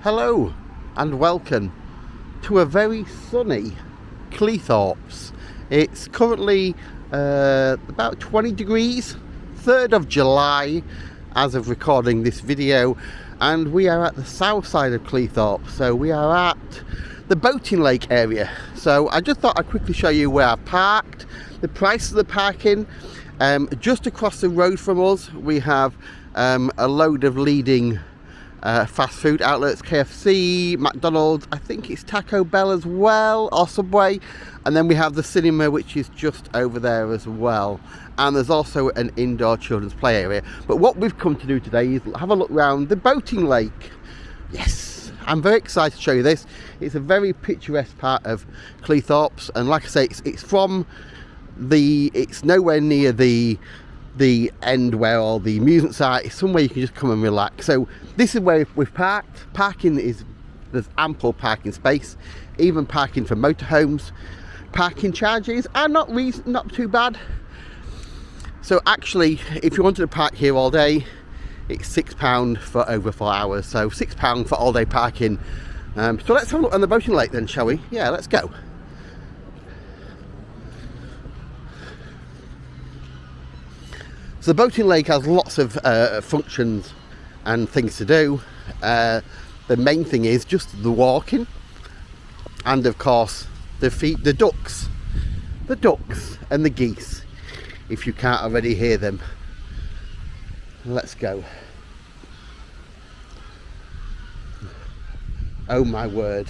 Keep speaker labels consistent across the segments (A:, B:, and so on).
A: Hello and welcome to a very sunny Cleethorpes. It's currently about 20 degrees, 3rd of July as of recording this video, and we are at the south side of Cleethorpes, so we are at the boating lake area. So I just thought I'd quickly show you where I've parked, the price of the parking. Just across the road from us we have a load of leading fast food outlets, KFC, McDonald's, I think it's Taco Bell as well, or Subway, and then we have the cinema, which is just over there as well, and there's also an indoor children's play area. But what we've come to do today is have a look around the boating lake. Yes, I'm very excited to show you this. It's a very picturesque part of Cleethorpes, and like I say, it's nowhere near the end where all the amusements are. It's somewhere you can just come and relax. So this is where we've parked. There's ample parking space, even parking for motorhomes. Parking charges are not too bad. So actually, if you wanted to park here all day, it's £6 for over 4 hours. So £6 for all day parking. So let's have a look on the boating lake then, shall we? Yeah, let's go. So the boating lake has lots of functions and things to do. The main thing is just the walking, and of course the ducks and the geese, if you can't already hear them. Let's go. Oh my word,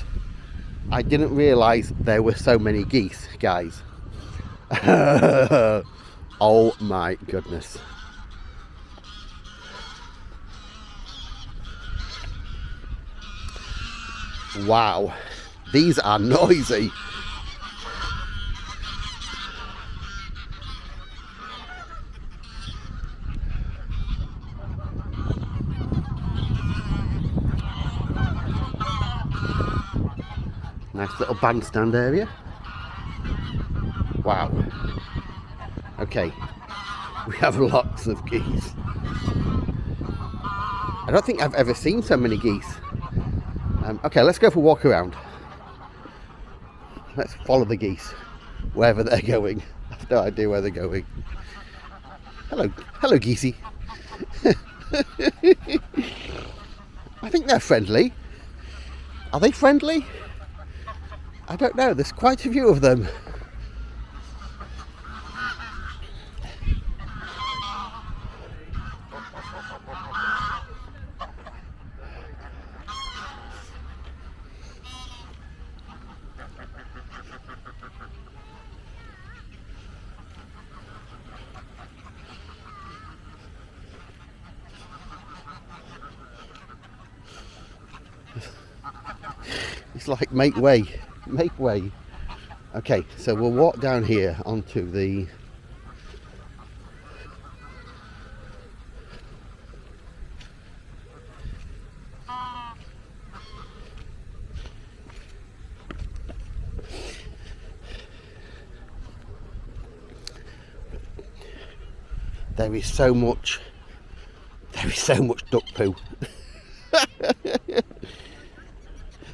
A: I didn't realise there were so many geese, guys. Oh my goodness. Wow, these are noisy. Nice little bandstand area. Wow. Okay, we have lots of geese. I don't think I've ever seen so many geese. Okay, let's go for a walk around. Let's follow the geese wherever they're going. I have no idea where they're going. Hello geesey. I think they're friendly. Are they friendly? I don't know, there's quite a few of them. It's like make way. Okay, so we'll walk down here onto the there is so much duck poo.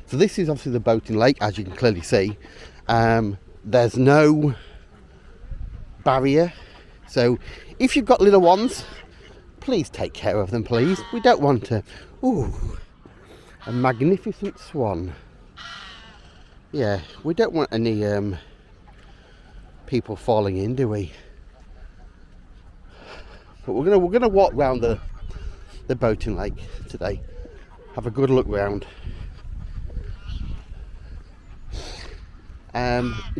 A: So this is obviously the boating lake, as you can clearly see. There's no barrier, so if you've got little ones, please take care of them, please. We don't want to. Ooh, a magnificent swan. Yeah, we don't want any people falling in, do we? But we're gonna walk round the boating lake today. Have a good look round.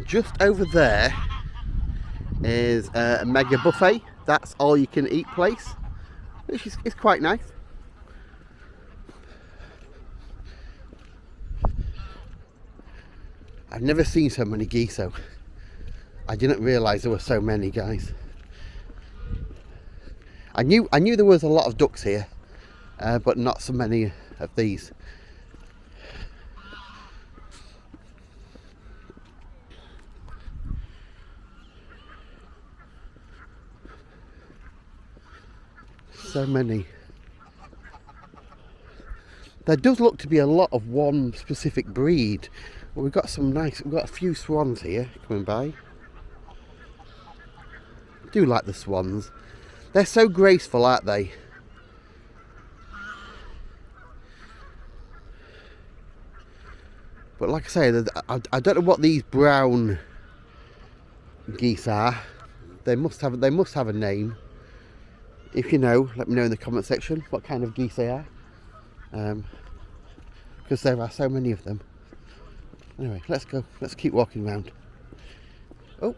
A: Just over there is a mega buffet. That's all you can eat place, which is quite nice. I've never seen so many geese though. I didn't realise there were so many, guys. I knew there was a lot of ducks here, but not so many of these. So many. There does look to be a lot of one specific breed. Well, we've got a few swans here coming by. I do like the swans. They're so graceful, aren't they? But like I say, I don't know what these brown geese are. They must have a name. If you know, let me know in the comment section what kind of geese they are. Because there are so many of them. Anyway, let's go. Let's keep walking around. Oh,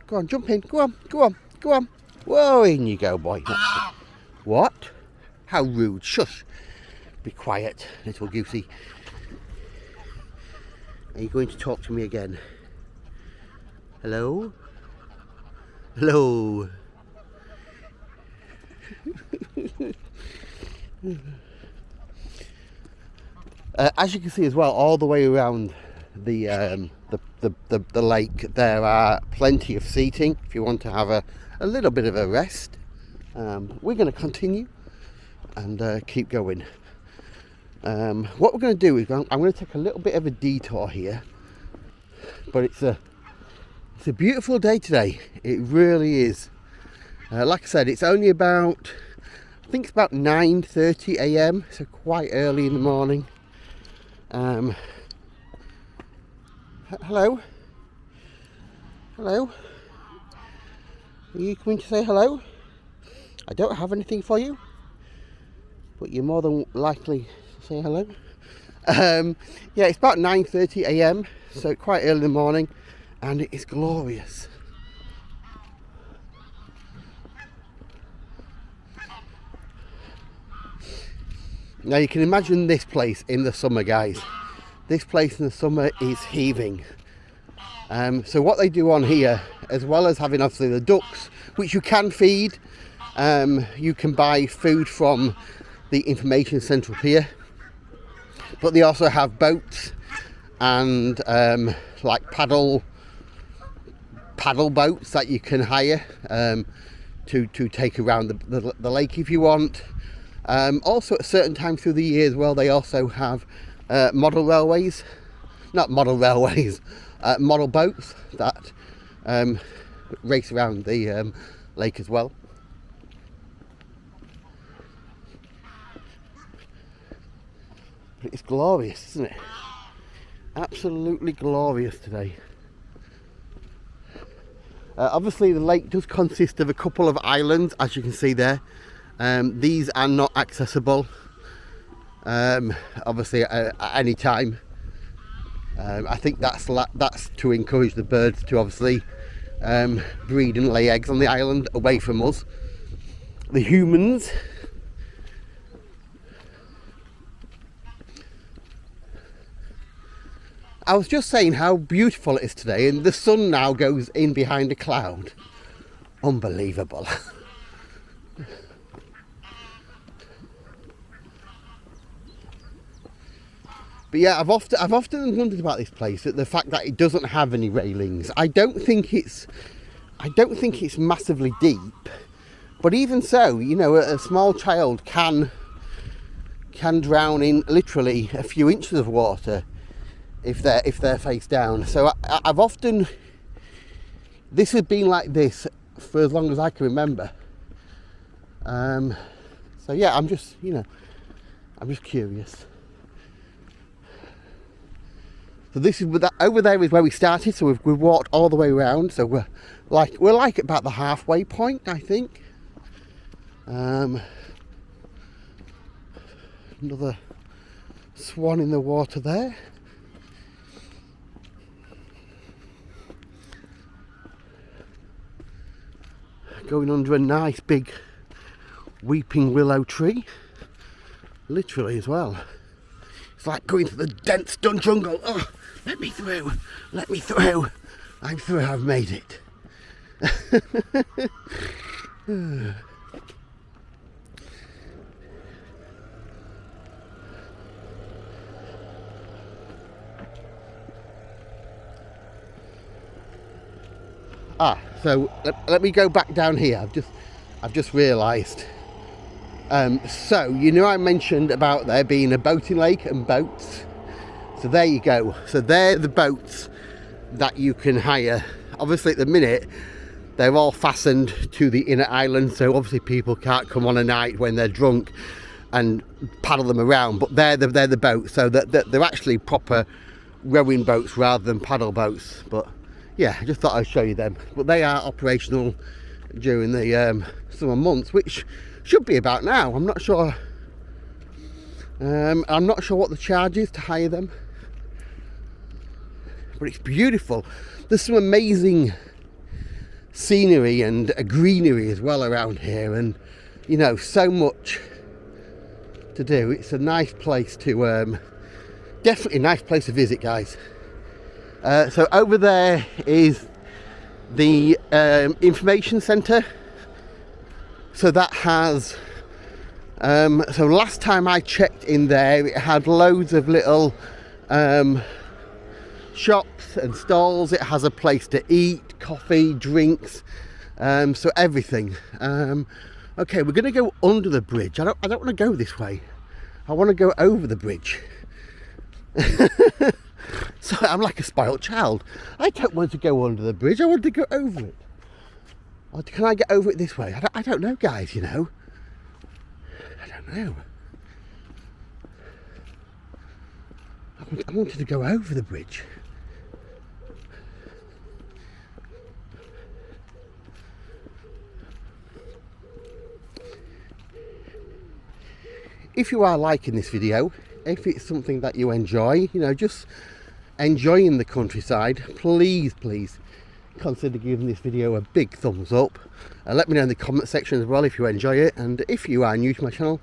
A: go on, jump in. Go on, go on, go on. Whoa, in you go, boy. What? How rude. Shush. Be quiet, little goosey. Are you going to talk to me again? Hello? Hello? As you can see as well, all the way around the lake, there are plenty of seating if you want to have a little bit of a rest. We're going to continue and keep going. What we're going to do is I'm going to take a little bit of a detour here, but it's a beautiful day today. It really is. Like I said, it's only about, I think it's about 9:30 a.m, so quite early in the morning. Hello? Hello? Are you coming to say hello? I don't have anything for you, but you're more than likely to say hello. Yeah, it's about 9:30 a.m, so quite early in the morning, and it is glorious. Now you can imagine this place in the summer, guys. This place in the summer is heaving. So what they do on here, as well as having obviously the ducks, which you can feed, you can buy food from the information centre here. But they also have boats and like paddle boats that you can hire to take around the lake if you want. Also at certain times through the year as well, they also have model boats that race around the lake as well. It's glorious, isn't it? Absolutely glorious today. Obviously the lake does consist of a couple of islands, as you can see there. These are not accessible obviously at any time. I think that's to encourage the birds to obviously breed and lay eggs on the island away from us, the humans. I was just saying how beautiful it is today, and the sun now goes in behind a cloud. Unbelievable. But yeah, I've often wondered about this place, the fact that it doesn't have any railings. I don't think it's massively deep, but even so, you know, a small child can drown in literally a few inches of water if they're face down. So this has been like this for as long as I can remember. So yeah, I'm just curious. So this is over there is where we started. So we've walked all the way around. So we're like about the halfway point, I think. Another swan in the water there. Going under a nice big weeping willow tree, literally as well. It's like going through the dense jungle. Oh, let me through, let me through. I'm through, I've made it. So let me go back down here. I've just realised So you know I mentioned about there being a boating lake and boats. So there you go. So they're the boats that you can hire. Obviously at the minute they're all fastened to the inner island, so obviously people can't come on a night when they're drunk and paddle them around, but they're the boats, so they're actually proper rowing boats rather than paddle boats. But yeah, I just thought I'd show you them. But they are operational during the summer months, which should be about now. I'm not sure. I'm not sure what the charge is to hire them, but it's beautiful. There's some amazing scenery and greenery as well around here, and you know, so much to do. It's a nice place to definitely a nice place to visit, guys. So over there is the information centre. So that has so last time I checked in there, it had loads of little shops and stalls. It has a place to eat, coffee, drinks, so everything. Okay, we're going to go under the bridge. I don't want to go this way. I want to go over the bridge. So I'm like a spoiled child. I don't want to go under the bridge. I want to go over it. Or can I get over it this way? I don't know, guys. You know, I don't know. I wanted to go over the bridge. If you are liking this video, if it's something that you enjoy, you know, just enjoying the countryside, please consider giving this video a big thumbs up. Let me know in the comment section as well if you enjoy it, and if you are new to my channel,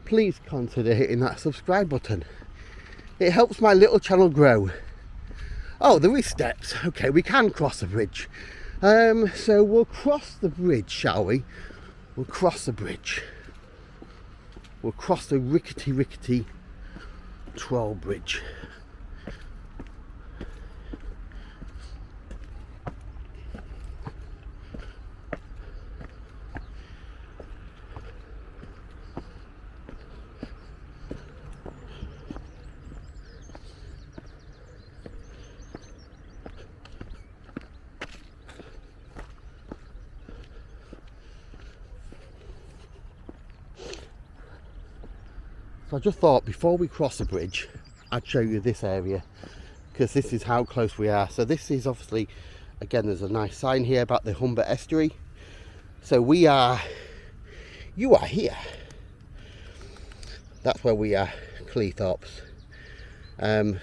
A: please consider hitting that subscribe button. It helps my little channel grow. Oh, there is steps. Okay, we can cross the bridge. So we'll cross the bridge, shall we? We'll cross the bridge. We'll cross the rickety troll bridge. So I just thought before we cross the bridge, I'd show you this area, because this is how close we are. So this is obviously, again, there's a nice sign here about the Humber estuary. So you are here. That's where we are, Cleethorpes.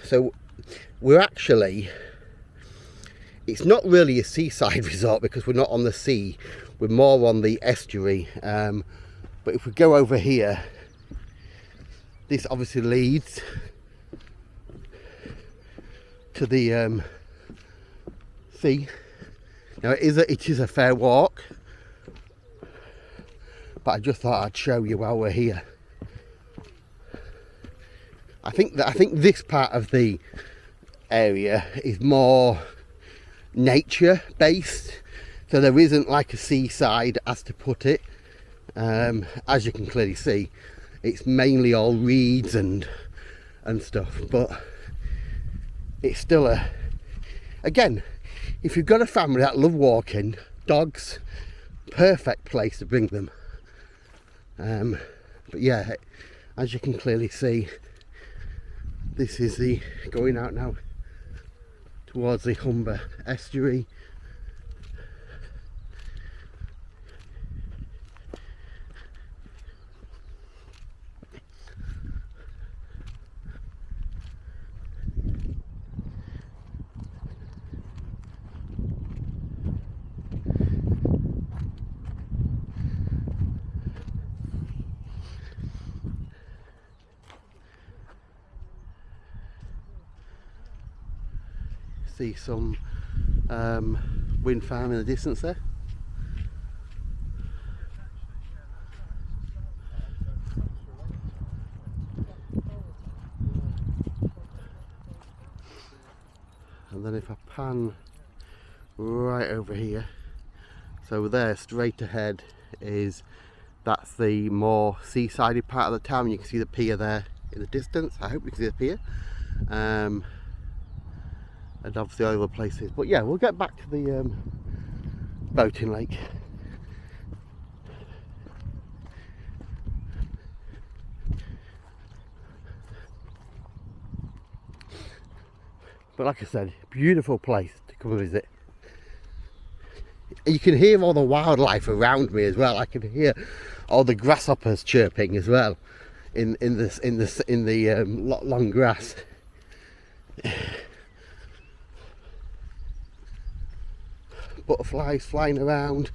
A: So we're actually, it's not really a seaside resort because we're not on the sea. We're more on the estuary. But if we go over here, this obviously leads to the sea. Now it is a fair walk, but I just thought I'd show you while we're here. I think this part of the area is more nature based, so there isn't like a seaside, as to put it. As you can clearly see, it's mainly all reeds and stuff, but it's still again, if you've got a family that love walking, dogs, perfect place to bring them. But yeah, as you can clearly see, this is the going out now towards the Humber estuary. See some wind farm in the distance there. And then if I pan right over here, so there straight ahead is That's the more seasided part of the town. You can see the pier there in the distance. I hope you can see the pier. And obviously other places. But yeah, we'll get back to the boating lake. But like I said, beautiful place to come and visit. You can hear all the wildlife around me as well. I can hear all the grasshoppers chirping as well in the long grass. Butterflies flying around.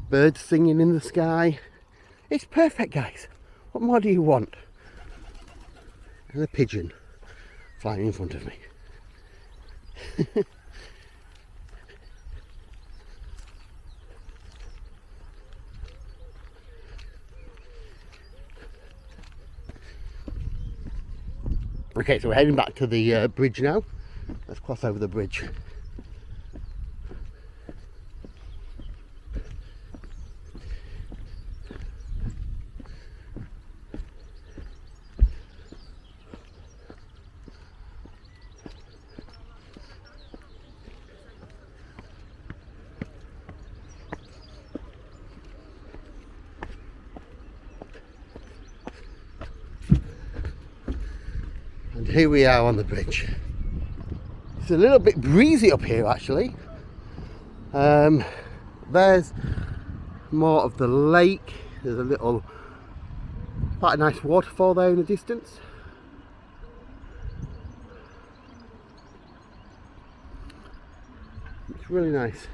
A: Birds singing in the sky. It's perfect, guys. What more do you want? And a pigeon flying in front of me. Okay, so we're heading back to the bridge now. Let's cross over the bridge. And here we are on the bridge. It's a little bit breezy up here actually. There's more of the lake. There's a little, quite a nice waterfall there in the distance. It's really nice.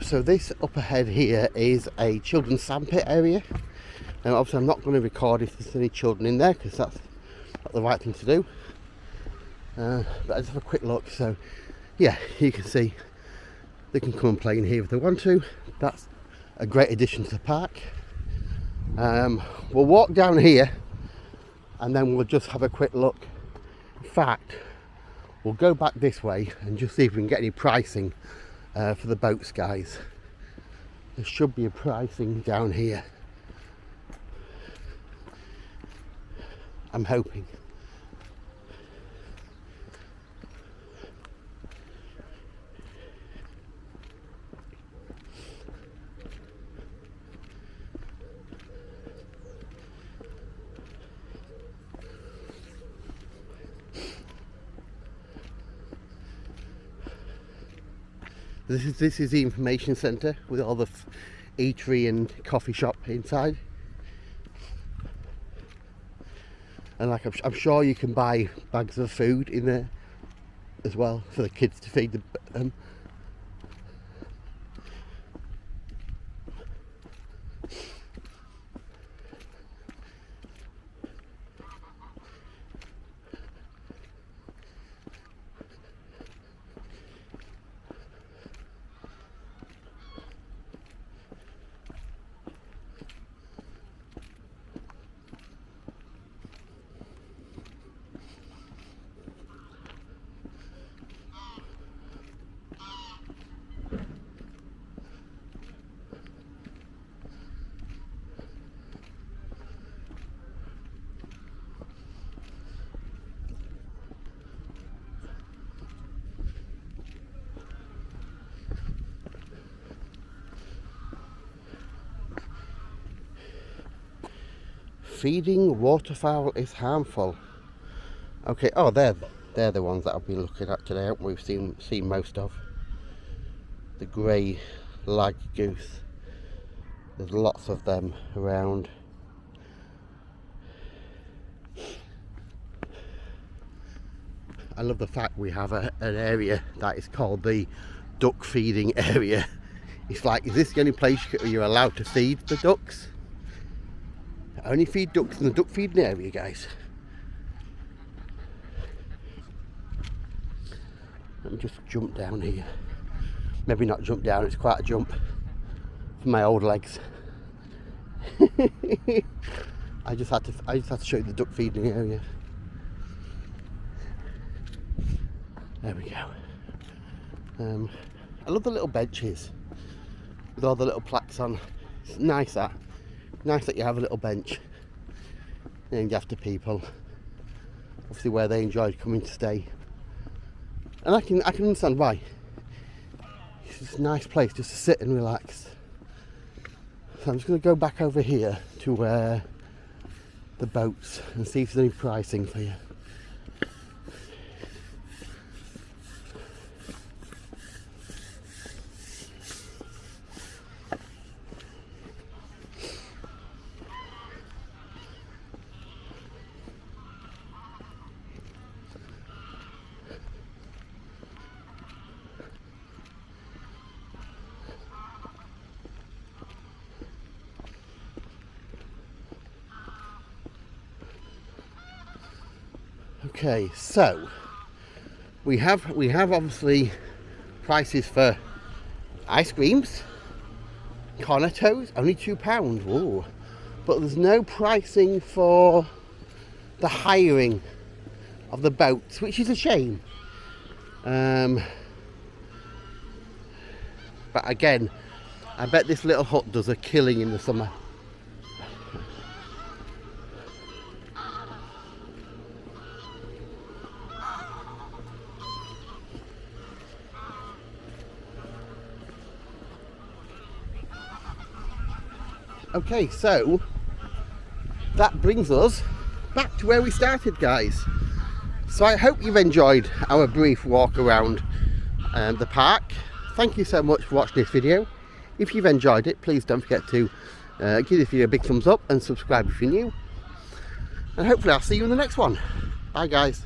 A: So this up ahead here is a children's sandpit area. Now obviously I'm not going to record if there's any children in there because that's not the right thing to do. But I just have a quick look. So yeah, you can see they can come and play in here if they want to. That's a great addition to the park. We'll walk down here and then we'll just have a quick look. In fact, we'll go back this way and just see if we can get any pricing for the boats, guys. There should be a pricing down here. I'm hoping. This is the information centre with all the eatery and coffee shop inside. And like I'm sure you can buy bags of food in there as well for the kids to feed them. Feeding waterfowl is harmful. Okay, oh they're the ones that I'll be looking at today, haven't we? We've seen most of. The grey lag goose. There's lots of them around. I love the fact we have an area that is called the duck feeding area. It's like, is this the only place you're allowed to feed the ducks? I only feed ducks in the duck feeding area, guys. Let me just jump down here. Maybe not jump down, it's quite a jump for my old legs. I just had to show you the duck feeding area. There we go. I love the little benches with all the little plaques on. It's nice that you have a little bench named after people, obviously where they enjoyed coming to stay. And I can understand why. It's just a nice place just to sit and relax. So I'm just going to go back over here to where the boats and see if there's any pricing for you. Okay, so we have obviously prices for ice creams, cornetos, only £2. Whoa. But there's no pricing for the hiring of the boats, which is a shame. But again, I bet this little hut does a killing in the summer. Okay, so that brings us back to where we started, guys. So I hope you've enjoyed our brief walk around the park. Thank you so much for watching this video. If you've enjoyed it, please don't forget to give this video a big thumbs up and subscribe if you're new. And hopefully I'll see you in the next one. Bye, guys.